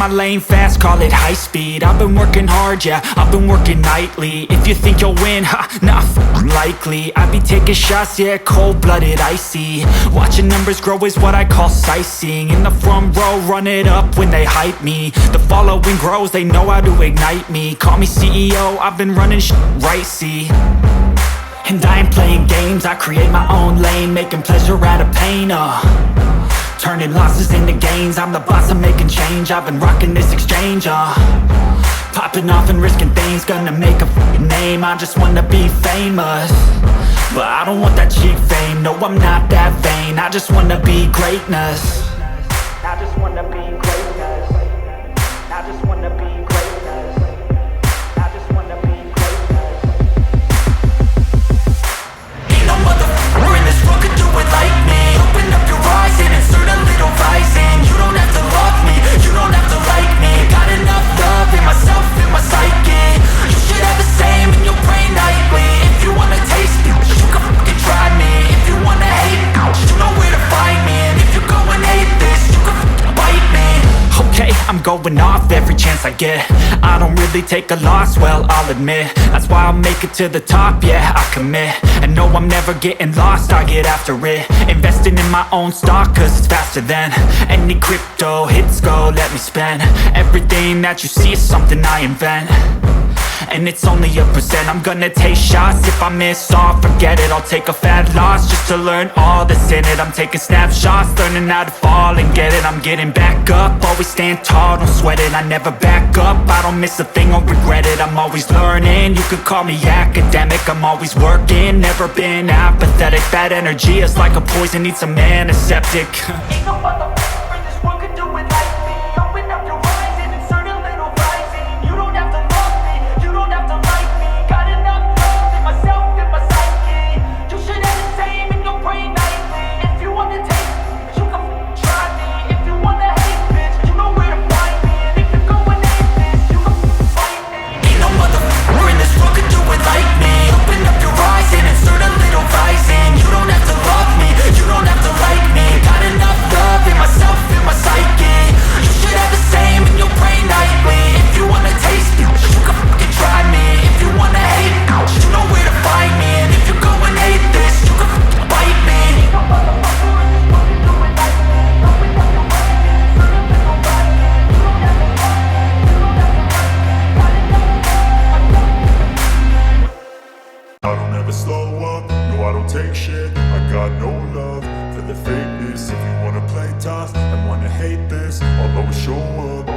my lane fast, call it high speed. I've been working hard, yeah, I've been working nightly. If you think you'll win, ha, nah, likely. I be taking shots, yeah, cold-blooded, icy. Watching numbers grow is what I call sightseeing. In the front row, run it up when they hype me. The following grows, they know how to ignite me. Call me CEO, I've been running right, see. And I ain't playing games, I create my own lane, making pleasure out of pain, turning losses into gains. I'm the boss, I'm making change. I've been rocking this exchange, popping off and risking things. Gonna make a f***ing name. I just wanna be famous, but I don't want that cheap fame. No, I'm not that vain. I just wanna be greatness. I just wanna be greatness. I just wanna be greatness. I just wanna be greatness. Ain't no motherfucker in this world could do it like me. Open up your eyes and insert a little rising. You don't have to love me, you don't have to like me. Got enough love in myself, in my psyche. You should have the same in your brain nightly. If you wanna taste me, you can fucking try me. If you wanna hate me, you know where to find me. And if you go and hate this, you can fucking bite me. Okay, I'm going off every chance I get. I don't really take a loss, well, I'll admit. That's why I'll make it to the top, yeah, I commit. And no, I'm never getting lost, I get after it. Investing in my own stock, cause it's faster than any crypto hits go, let me spend. Everything that you see is something I invent, and it's only a percent. I'm gonna take shots, if I miss all, forget it. I'll take a fat loss just to learn all that's in it. I'm taking snapshots, learning how to fall and get it. I'm getting back up, always stand tall, don't sweat it. I never back up, I don't miss a thing or regret it. I'm always learning, you could call me academic. I'm always working, never been apathetic. That energy is like a poison, needs some antiseptic. Ain't no motherfucker in this world could do it like me. Open up your eyes and insert a little rising. You don't have to love me, you don't have to like me. Got enough love in myself, in my psyche. You should have the same in your brain nightly. If you wanna taste me, you can try me. If you wanna hate bitch, you know where to find me. And if you go and hate this, you can fight me. Ain't no motherfucker in this world could do it like me. Open up your eyes and insert a little rising. You don't have to love me, you don't have to like me. Got enough love in myself, in my psyche. You should have the same in your brain nightly. If you wanna taste me, you can fucking try me. If you wanna hate me, you know where to find me. And if you go and hate this, you can fucking bite me. Ain't no motherfucker in this world can do it like me. Open up your eyes and insert a little rising. You don't have to love me, you don't have to like me. Got enough love in myself. I don't ever slow up, no I don't take shit. I got no love for the fakeness. If you wanna play tough and wanna hate this, I'll always show up.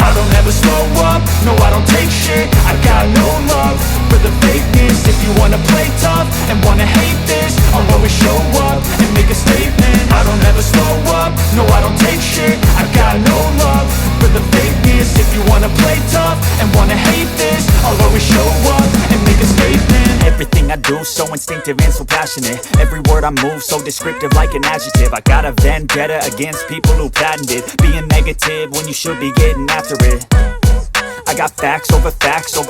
I don't ever slow up, no I don't take shit. I got no love for the fakeness. If you wanna play tough and wanna hate this, I'll always show up and make a statement. I don't ever slow up, no I don't take shit. I got no love for the fakeness. If you wanna play tough and wanna hate this, I'll always show up and make a statement. Everything I do so instinctive and so passionate. Every word I move so descriptive like an adjective. I got a vendetta against people who patented being negative when you should be getting after it. I got facts over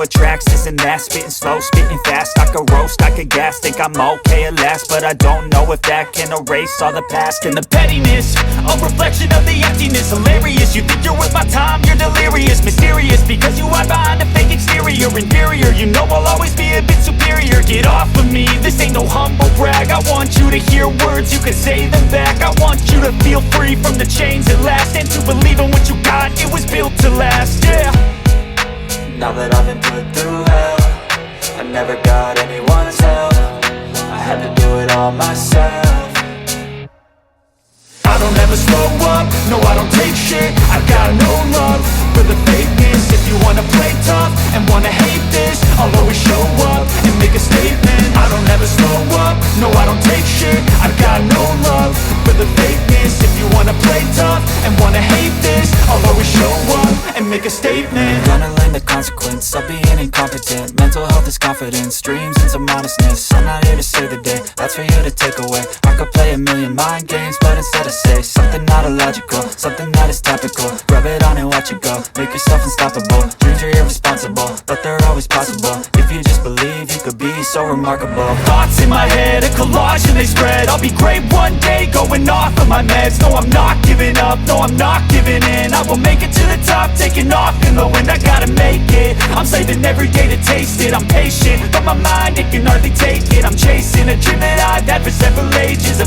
tracks, this and that. Spitting slow, spitting fast, I could roast, I could gas. Think I'm okay at last, but I don't know if that can erase all the past. And the pettiness, a reflection of the emptiness. Hilarious, you think you're worth my time, you're delirious. Mysterious, because you hide behind a fake exterior. Inferior, you know I'll always be a bit superior. Get off of me, this ain't no humble brag. I want you to hear words, you can say them back. I want you to feel free from the chains at last, and to believe in what you got, it was built to last, yeah. Now that I've been put through hell, I never got anyone's help. I had to do it all myself. I don't ever slow up, no I don't take shit. I got no love for the fakeness. If you wanna play tough and wanna hate this, I'll always show up and make a statement. I don't ever slow up, no I don't take shit. I got no love for the fakeness. If you wanna play tough and wanna hate this, I'll always show up and make a statement. Gonna learn the consequence of being incompetent. Mental health this confidence, dreams and some honestness. I'm not here to save the day, that's for you to take away. I could play a million mind games, but instead I say something not illogical, something that is topical. Rub it on and watch it go, make yourself unstoppable. Dreams are irresponsible, but they're always possible. If you just believe, you could be so remarkable. Thoughts in my head, a collage and they spread. I'll be great one day, going off of my meds. No, I'm not giving up, no, I'm not giving in. I will make it to the top, taking off in the wind. I gotta make it, I'm saving every day to taste it. I'm patient, but my mind, it can hardly take it. I'm chasing a dream that I've had for several ages.